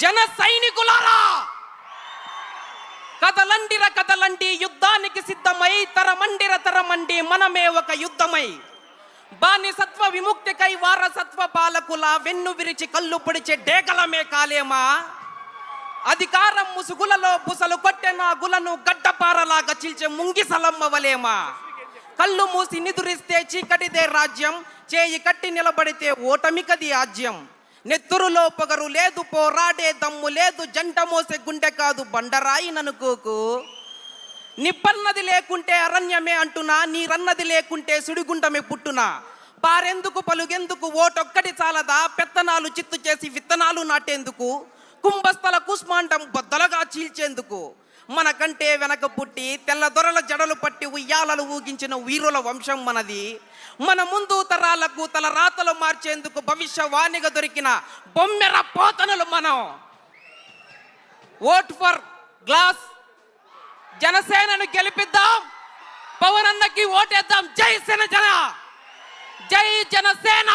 జన సైనికులారా, కదలండిర కదలండి, యుద్ధానికి సిద్ధమై, తరమండి మనమే ఒక యుద్ధమై, బానిసత్వ విముక్తికై వారసత్వ పాలకుల వెన్ను విరిచి కళ్ళు పొడిచే డేగలమే కాలేమా. అధికారం ముసుగులలో బుసలు కొట్టే నా గులను గడ్డపారలాగా చీల్చే ముంగిసలమ్మవలేమా. కళ్ళు మూసి నిదురిస్తే చీకటిదే రాజ్యం, చేయి కట్టి నిలబడితే ఓటమికది ఆజ్యం. నెత్తురులో పొగరు లేదు, పోరాడే దమ్ము లేదు, జంట మోసే గుండె కాదు బండరాయి ననుకోకు. నిప్పన్నది లేకుంటే అరణ్యమే అంటున్నా, నీరన్నది లేకుంటే సుడిగుండమే పుట్టునా. పారెందుకు పలుగెందుకు, ఓటొక్కటి చాలదా పెత్తనాలు చిత్తు చేసి విత్తనాలు నాటేందుకు. కుంభస్థల కుస్మాండం బద్దలుగా చీల్చేందుకు. మనకంటే వెనక పుట్టి తెల్ల దొరల జడలు పట్టి ఉయ్యాలలు ఊగించిన వీరుల వంశం మనది. మన ముందు తరాలకు తల రాతలు మార్చేందుకు భవిష్యవాణిగా దొరికిన బొమ్మెర పోతనులు మనం. ఓట్ ఫర్ గ్లాస్, జనసేనను గెలిపిద్దాం, పవన్ అన్నకి ఓటేద్దాం. జై జన, జై జనసేన.